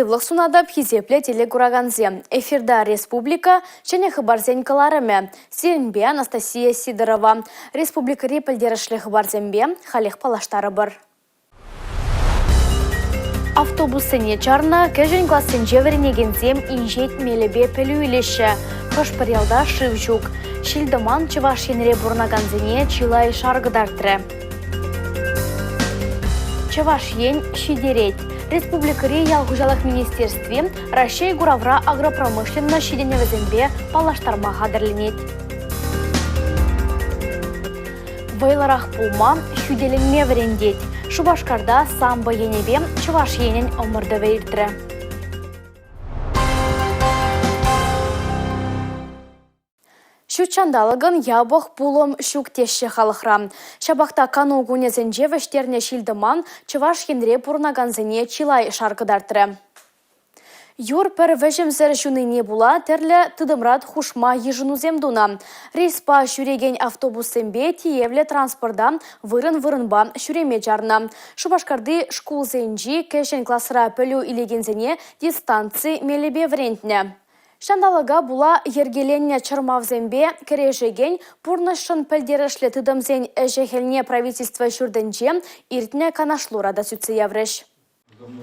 Сывлық сунадап хизепле телегураганзе. Эфирда республика және хыбарзен каларыме. Сиренбе Анастасия Сидорова. Республика репілдерішлі хыбарзенбе халех палаштары бір. Автобусыне чарна кәжін класын жеверінегензем инжет мелебе пәлі үйлеші. Қошпырялда шывжук. Шилдоман чываш енре бұрнаганзене чилай шаргыдартыры. Чываш ен шидерет. Республикари ялгужалых министерстве Россия гуравра агропромышленно шиденевезембе палаштарма хадырленет. Вайларах пулма шуделенме верендет. Шубашкарда самбо енебе чываш енен омырды вердірі. Шучандалығын ябық пулым шуктеші халықра. Шабақта кану гунезенже вештерне шилдыман чываш енре пурнаганзене чилай шаркыдартыры. Юр пір вәжімзір шуныне була тәрлі тыдымрат хушма ежынуземдуна. Рейспа шүреген автобусембе тиевле транспорда вырын-вырынба шүреме жарна. Шубашкарды шкулзенжи кәшен классыра пөлі илегензене дистанции мелебе врентне. Шандалыға була ергеленне чырмавзембе кережеген пурнышын пәлдерішлі тыдымзен әжехелне правительство шүрденже иртне канашлурада сүтсе явреш.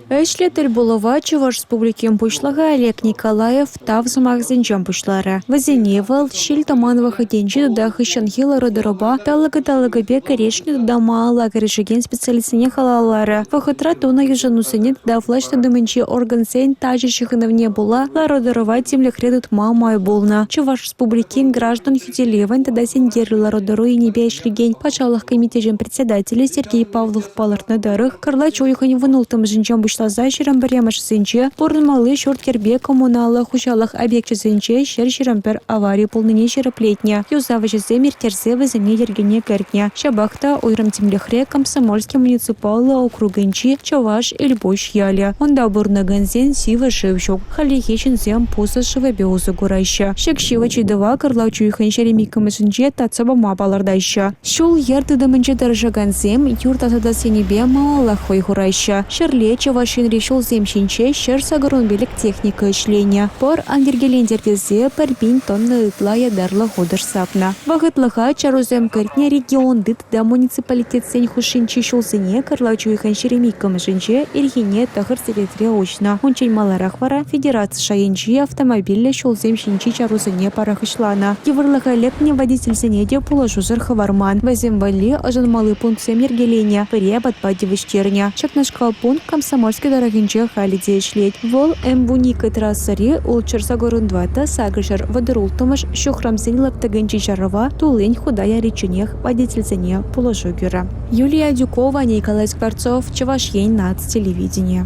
Эшлетел булава Чуваш республикин пушлага Олег Николаев тавзымах зенжам пушлары. Вазеневал, шильтаман выходенчи туда хыщанхила родороба, талага бе корешни туда мала корешеген специалистине халалары. Вахытра туна ежанусыне туда влашты дымынчи орган сень тажищих не была, ла родорова темлехре тут мамай булна. Чуваш республикин граждан хютелеван туда сенгерла родору и небе шлигень. Пачалах комитежем председателя Сергей Павлов паларт на дарых, Карла Чойхан вынул там жінчам бұшла зайшырам біремаш сенче, бұрынмалы шорт кербе коммуналы хушалах объекті сенче шер шырампер аварии полныне шыраплетня. Юзавы жезе мертерзе візіне ергене кәртня. Шабақта ойрам темлехре комсомольский муниципалы округенчи Чаваш Эльбош яля. Онда бұрнаганзен сива шевшук. Халихешін зем пусы шывабе узы гурайша. Шекшива чидыва кырлау чуйхан шеремикамы сенче татсаба мапалардайша. Шул ярдыдымынче даржаганзем юртасада сенебе малалахой гурайша. Шерле Чавашин решил земщинче шер сагарон белик техника ишления. Пор ангергелендер везе парбин тонны итлая дарла ходыш сапна. Вагытлыха чарузем кыртне регион дыт да муниципалитет сень хушинчи шулсыне кырлачу ихан шеремикам жинче ирхине тахыр селетре очна. Унчень маларах вара федерация шаенчи автомобиле шулзем шинчи чарузыне парахышлана. Еврлыха лекне водитель сенеде положузыр хаварман. Вазем вали ажан малый пункт семергеления. Пыре подпадивыш терня. Чакнашкал пункт комсомольский дорогинче халиде шлеть. Вол эмбуника трассари улчырсагорун двата сагышар водорултымыш шухрамсен лаптагенчи жарова тулень худая реченех водительзене положу гюра. Юлия Дюкова, Николай Скворцов, Чавашень, НАЦ телевидение.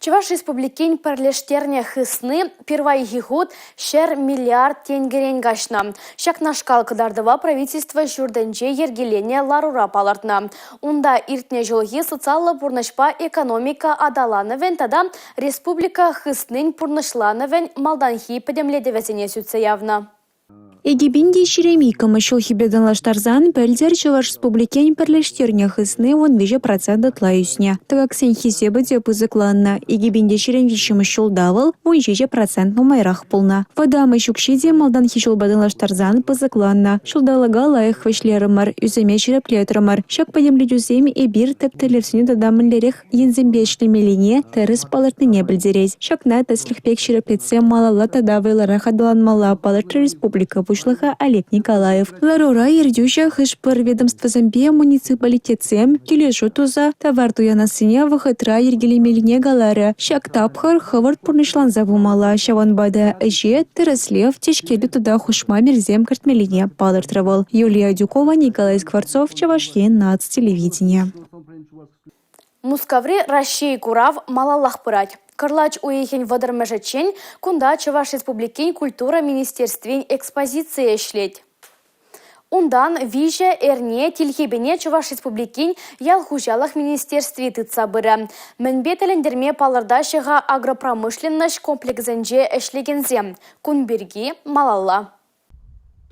Чуваш республикин перлештерне хысны первай год шер миллиард тенгерен гашна. Шакна шкалкадардова правительство журденже ергелене ларура палартна. Унда иртне жолги социалы пурнышпа экономика адалановен тада республика хыснын пурнышлановен малданхи подемледевесене сүтсе явна. Егибинде шеремикам ещё хибедан лаштарзан пельдер Чуваш республикен перлештерне хысны вон 2% тлаюсня. Так сен хисебы деп ызыкланна. Егибинде шеремвичим ещё давал вон 6% майрах полна. Вадамы шукшиде малдан хишул бадан лаштарзан пызыкланна. Шулдалага лайых вешлерымар, юземе шереплетрамар. Шак подемледюземи и бир тептелевсіне дадамынлерех ензембечный мелине терыс палыртыне білдерез. Шакна таслихпек шереплетсе малала тадавайларах адаланмала палырты республика Пушлыха Олег Николаев. Ларура ердюща хышпыр ведомство замбе муниципалитетсем келешу туза товар туянасыне вахытра ергелемелине галары. Шак тапхар хавард пурнышлан забумала. Шаванбада эже тереслев тешкелі туда хушма мерзем картмелине палыртравал. Юлия Дюкова, Николай Скворцов, Чавашень, НАЦ телевидение. Мускаври Россия курав малалах пырать. Кырлач уехень вадырмежечень, кунда Чуваш республикин культура министерствен экспозиция шлеть. Ундан виже эрне тилхебене Чуваш республикин ялхужалах министерстве тытса быры. Мінбетелендерме палырдашыға агропромышленность комплексенже эшлегензем. Кунберги малалла.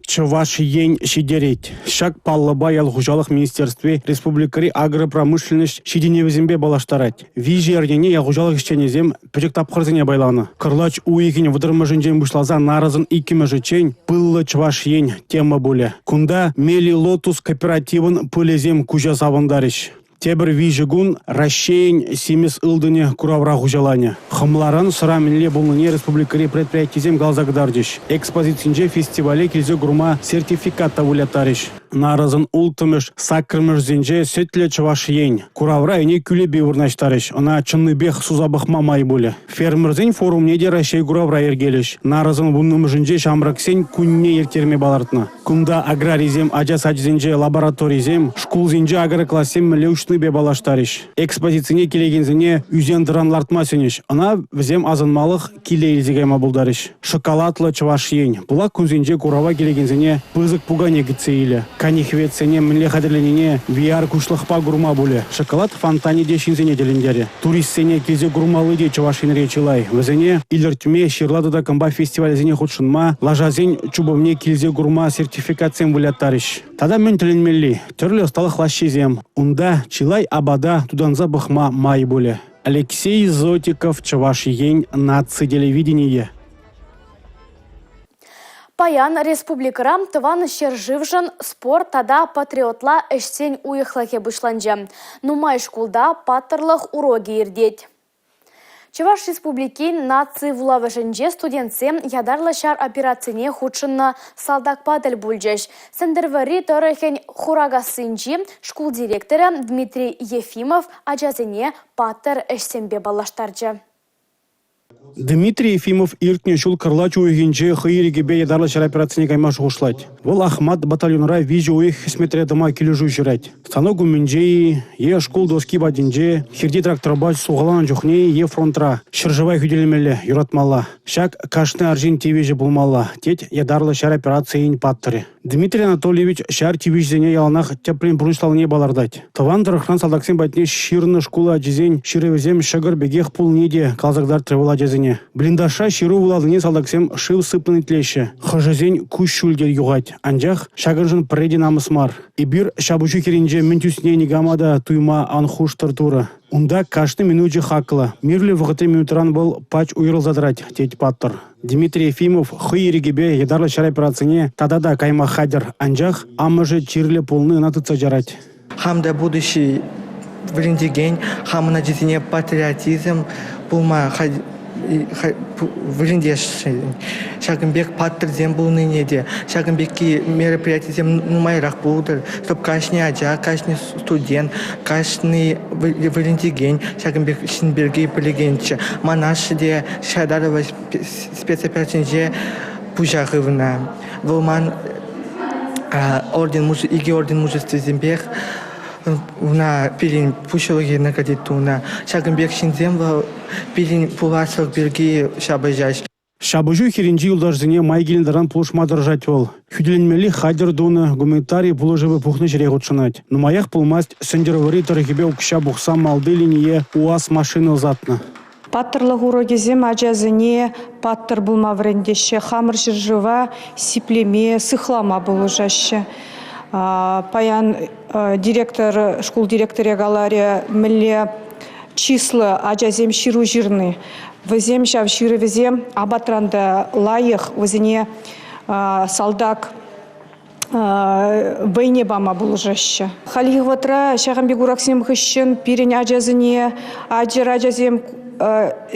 Чуваш ень шидерет. Шак паллаба ялгужалых министерстве республикари агропромышленность шиденевізімбе балаштарать. Вижи арнене ялгужалых ишченезем пөжек тапқырзыне байланы. Кырлач уйекіне выдырмы жынжен бұшлаза наразын икімі жычен пыллы чуваш ень тема бұлі. Кунда мели лотус кооперативын пылезем кужа савындарыш. Тебір вижігун расшейн семес ылдыне куравра хужалане. Хымларын сұрамінле бұлныне республикари предприятизем галзагдардыш. Экспозицинже фестивале келзе гурма сертификатта вылятарыш. Наразын ултымыш, сакрымыш зенже сөтлі чываш ень. Куравра ене күлебе вырнаштарыш. Она чынныбех сузабықма май бұлі. Фермерзен форумне де расшей куравра ергеліш. Наразын бұннымыжынже шамраксен күнне ертерме балартына. Кунда аграризем, аджасаджзенже лабораторизем, шкулзенже агроклассем млеушны бе балаштарыш. Экспозицияне келегензіне үзен дыранлартма сенеш. Ана візем азынмалық келейлзегайма бұлдарыш. Шоколадлы чываш ень. Бұла күнзенже курава келегензіне пызык пугане гіцейлі. Канихветсене мінле қадірленіне VR күшлықпа гурма бұлі. Шоколад фонтане дешінзене деліндері. Туристсене кезе гурмалы де чываш енре чылай. Візене илертме ширлады комба фестивалезене худшынма лажазен чубовне келзе гурма сертификациям вылятарыш. Тада мен тілінмелі. Түрлі ұсталық лашезем. Унда чилай абада туданза бұхма май бұлі. Алексей Зотиков, чываш ень наци телевидение. Паян республикарам тыван шерживжын спорт тада патриотла эшсен уйықлаке бұшланжы. Нумай шкулда паттырлық уроги ердет. Чуваш республики наци вулавышынже студентсем ядарлы шар операцияне худшынна салдак падаль бульджеш. Сендервари töröhen хурагасынжи шкул директоры Дмитрий Ефимов ажазыне паттыр эшсенбе балаштаржы. Дмитрий Ефимов иртне шул кырлач уйгенже хыйригебе ядарлы шар операцияне кайма шуғышлать. Вол Ахмат батальонра вижи уйх хисметре дома кележу жирать. Станок умінже, е школ доски бадинже, хирди тракторбач суғалан жухне, е фронтра. Шыржывай хүделемелі, юратмала. Шак кашны аржин тивежі булмала. Тет ядарлы шар операцияне паттыры. Дмитрий Анатольевич шар тивежзене яланах теплен бұрыншлалыне балардать. Таван дырықран салдаксен бәтіне ширны шкула жезен, ширевезем шығыр бегех пул неде қалзагдар тревола жезене. Блиндаша ширу владыне салдаксем шив сыпын итлеші. Хыжезен күш шүлдер юғать. Анжақ шағыржын преди намысмар. Ибір шабучу керенже мінтүсіне негамада туйма анхуш тартуры. Унда кашны минуджи хакла. Мирлі вғыты минутран был пач уйрыл задрать, теть паттыр. Дмитрий Ефимов хыйригебе ядарлы шар операцияне тадада кайма хадер. Анжақ амыжы чирлі полны натыца жарать. Хамда будущий врендеген, хамна житине патриотизм, булма врендешший. Шагымбек паттырзем бұл неде. Шагымбекки мероприятиезем нумайрақ болдыр. Чтоб кашни аджа, кашни студент, кашни врендеген, Шагымбек шинберге білігенші. Манашы де Шадарова спецоперацияне пужағывына. Волман иги орден мужества зембек на пилин пушилоги нагадитуна. Шагымбек шинзем пилин пуласылық берге шабыжаш. Шабыжу херенжи юлдажзыне майгеліндаран пулышма дыржать вол. Хүделенмели хадер дуны гуманитарий пулыжывы пухны жире ғутшынать. Нумаях пулмасть сендеровари тарихибе укша бухса малды линие УАЗ машины узатны. Паттырлы урогезем ажазыне паттыр булма врендеше, хамыр жыржыва сиплеме, сыхлама булыжаще. Паян директор, школ директоре галаре міле числы ажазем ширу жирны. Візем шав ширы візем абатранды лайық візіне салдак войне бама булыжаще. Халиғы ватра шағамбек ураксем хыщын пирен ажазыне, ажыр ажазем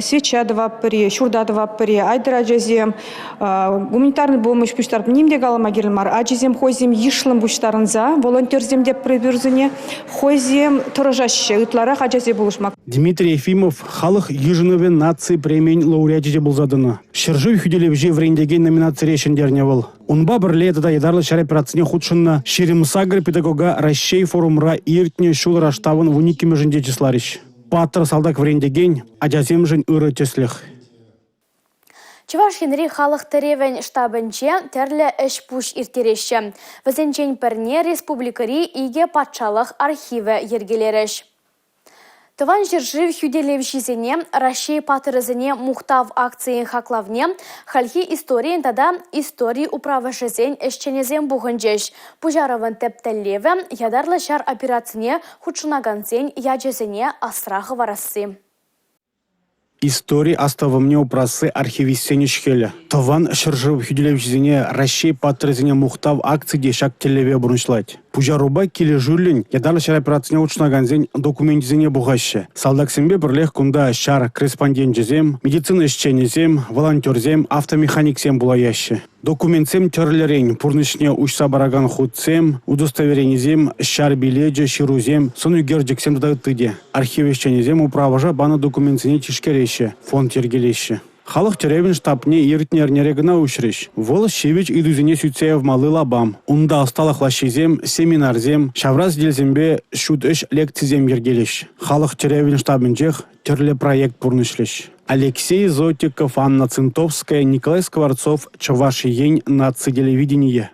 свеча дваппыре, шурда дваппыре, айдыр ажазем, гуманитарный помощь пуштарып нимде галама келмар, ажазем хозем ишлым пуштарынза, волонтерзем деп прибюрзіне, хозем тұрыжаще, ытларақ ажазе булышмак. Дмитрий Ефимов халық ежіновен нации премиен лауреатиде бұлзадыны. Шыржы хүделевже врендеген номинация решендерне был. Унба бірле тада едарлы шар операцияне худшынна шеремсагр педагога Расшей форумра иртне шул раштавын в уникиме жынде числарищ. Паттыр салдак врендеген, ажазем жын ұры теслих. Чуваш Хенри халық теревен штабынче терлі эш пуш иртереші. Візенчен пірне республикари иге патшалық архиві ергелеріш. Тыван жиржив хюделевшизене, Россия патырызыне мухтав акциян хаклавне, хальхи историян тада истории управышызен эшченезен буғынжеш. Пужаровын тептеллеве, ядарлы шар операцияне худшынагансен яджезене асрахы варасы. Истории оставымне упрасы архивистене шхелі. Тыван шыржып хюделевшизене Россия патырызыне мухтав акции дешак телеве бұрыншлать. Пужаруба келі жүрлін, ядарлы шар операцияне учнаганзен документизене бұғашы. Салдаксенбе бірлех күнда шар корреспондентжезем, медицина ішченезем, волонтерзем, автомеханиксем бұлаяшы. Документсем терлерен, пурнышне учса бараган худсем, удостоверенезем, шар биледжі, ширузем, сону герджексем дадатыде. Архивешченезем управажа бана документсене тишкереші, фонд тергелеші. Халық теревин штабне иртнернерегіна үшіріш. Вол шевич идузене сүтсеев малы лабам. Унда асталық лашизем, семинарзем, шавраз делзембе шут үш лекцизем ергелеш. Халық теревин штабынжех терле проект пурнышлеш. Алексей Зотиков, Анна Цинтовская, Николай Скворцов, Чавашиень, нацителевидение.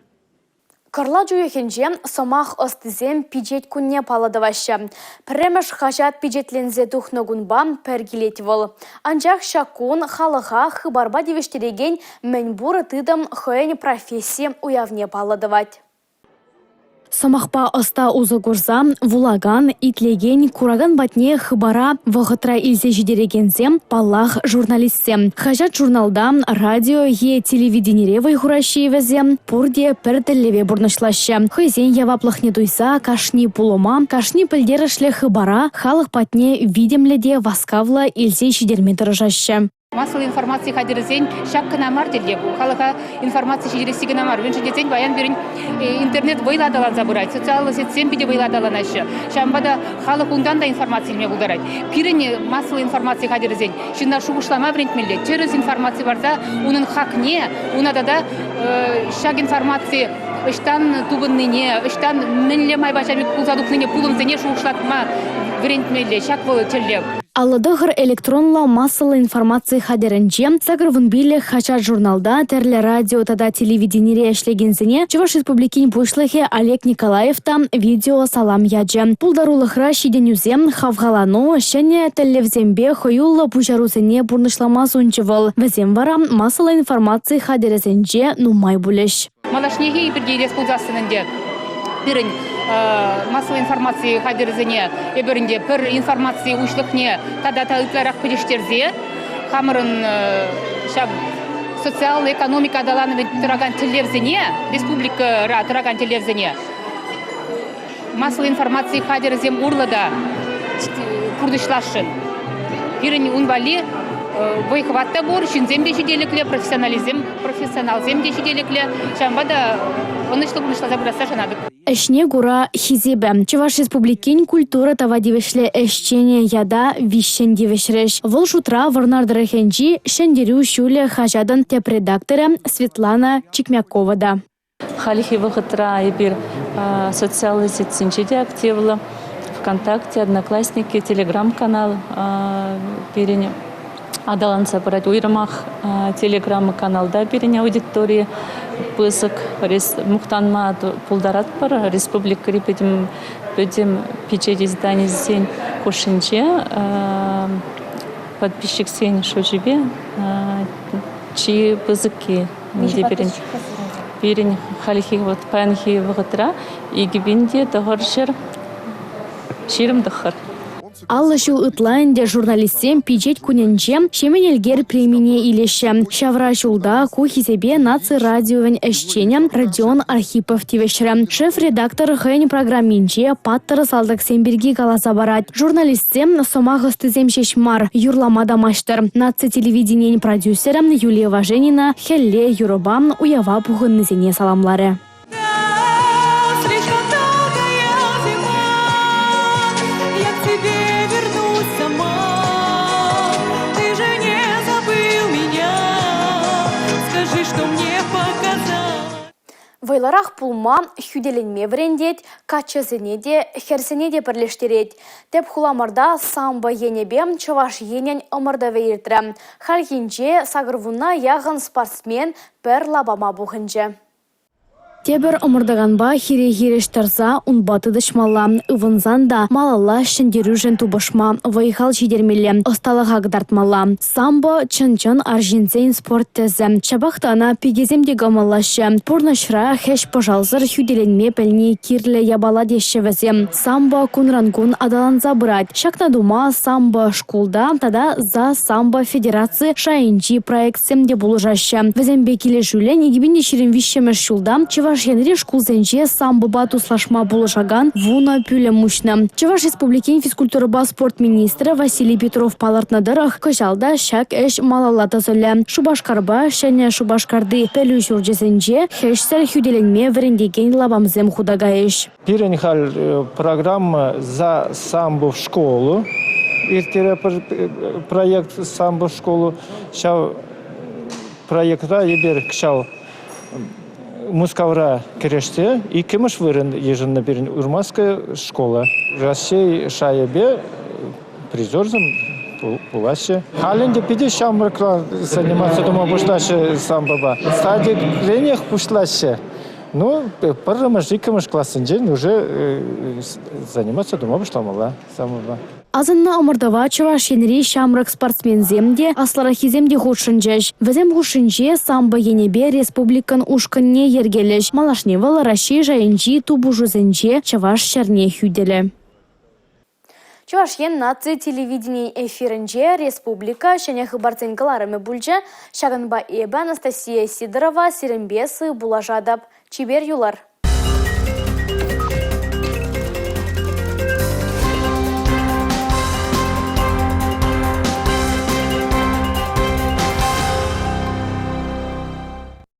Карла жуехенже сомах остызем пиджет күнне паладывашы. Премеш хажат пиджетлензе тухнагунбам пергилет вол. Анжақ шакун халыға хыбарба девештереген мәнбуры тыдым хөйен профессия уявне паладывать. Самахпа оста узы гурза, вулаган, итлеген, кураган батне хыбара вғытра илзе жидерегензем, паллах журналистсем. Хажат журналда, радио е телевидениевой хурашиевезе, пурде перделеве бурнышлашы. Хызен яваплых не дуйса, кашни пулома, кашни пілдерішле хыбара, халық патне видемледе васкавла илзе жидерме дырыжашы. Массовой информации хадирзень шак канамар деле. Халыга информация шидерси канамар. Веншидезень баян берин интернет войладалан забирать. Социальные сеть биде войладалан ашы. Шамбада халык ундан да информация илме булдарать. Пирени массовой информации хадирзень. Шинна шугушлама брендмелле. Через информация барда унын хак не. Унада да шак информации ыштан тубынныне, ыштан милле майбачами кулзадукныне пулымзене шугушлатма брендмелле. Шак болы теле. Алладығыр электронла массалы информации хадерінже, сағырвын білі хачат журналда, терлі радио тада телевиденире эшлегензіне, Чуваш республикин бұшлығы Олег Николаевта видео салам яджы. Пулдарулықра шиденюзем хавғалану, шәне тәллевзембе хойулла бұжарузене бұрнышлама зунчывыл. Візем вара массалы информации хадерізенже нумай бұліш. Малашнеге бірге республикасынынде бірін массовой информации хадерзене еберинде пер информации ушлыкне тада талыкларак пилиштерзе хамырын шаб социал экономика даланы тураган телевзене республика ра тураган телевзене массовой информации хадерзем урлада курдышлашын пирин унбали бойхватта бор шинзем дешиделекле профессионалзем дешиделекле шамбада онышлы бунышла забыраса жанадык. Эшне гура хизебе. Чуваш республикин культура тава девешле эшчене яда вишен девешреш. Вол шутра варнардырыхенжи шендерю шуле хажадан теп редакторы Светлана Чикмякова. Халихи вахатра и бир социальные сети активно. ВКонтакте, Одноклассники, Телеграм-канал переня. Адаланса брать уйрамах телеграм-каналда переня аудитории. Пысык мухтанма пулдарат пара республика репетим печать издание сень кушинче подписчик сень шожибе чи пызыки перень халихи вот панхи вгатра и гибинде тагоршер ширим дахар. Алла шул Итландия журналистсем пичет куненчем шеменелгер премине илеше. Шавра шулда кухизебе наци радиовен эшченем Родион Архипов тивешре. Шеф-редактор хэнь программинче паттыр салдаксем бирги галаса барат. Журналистсем сомағыстызем шешмар юрламада маштыр. Наци телевидениен продюсером Юлия Важенина хелле юробам уява пухыннызене саламлары. Вайларах пулма хюделенме врендет, качызене де, херсене де бірлештерет. Теп хуламарда самба енебем чаваш енен омырда вейіртірі. Халхинче сагырвуна яғын спортсмен пер лабама бұхынче. Тебір омырдаганба хире-хиреш тарса унбаты дышмала. Ывынзанда малала шендерюжен тубышма. Вайхал жидермелі. Осталыға гдартмала. Самбо чын-чын аржинзейн спорт тезі. Шабақтана пигеземде гамалашы. Пурнашра хэш пожалзыр хюделенме пельни кирле ябала дешевезе. Самбо кунрангун адаланза брать. Шакна дума самбо школда, тада за самбо федерации шайынчи проектсемде булужашы. Везембе келе жүлен егібінде шерен вишемеш шулда. Чеваш янри шкулзенче самбо бату слашма булужаган вуна пюле мушна. Чеваш республикин физкультураба спорт министрі Василий Петров палартнадырах кожалда шак эш малалата зөлі. Шубашкарба шәне шубашкарды пәлі жүржесенче хэшсер хюделенме врендеген лабамзем худагаеш. Пиренхаль программа за самбо в школу. Иртера проект самбо в школу. Шау проектра ебер кшау мускавра кереште и кемеш вырен еженно берин урманская школа. Россия шаебе призорзом пулаще. Халенде пиде шамракла заниматься дома бушлаще самбаба. Стадик ленях бушлаще. Ну, пара мажикамаш классенджен уже заниматься дома бушламала самбаба. Азынна омырдава чуваш енри шамрак спортсменземде, асларахиземде худшынжеш. Візем худшынже самбо енебе республикан ушканне ергелеш. Малашневал Россия жайынчи тубужузенче чуваш шарне хюделе. Чуваш ен наци телевидение эфирінже республика шәне хыбарценкаларымы бүлже шағынба эбі Анастасия Сидорова сиренбесі булажадап. Чибер юлар.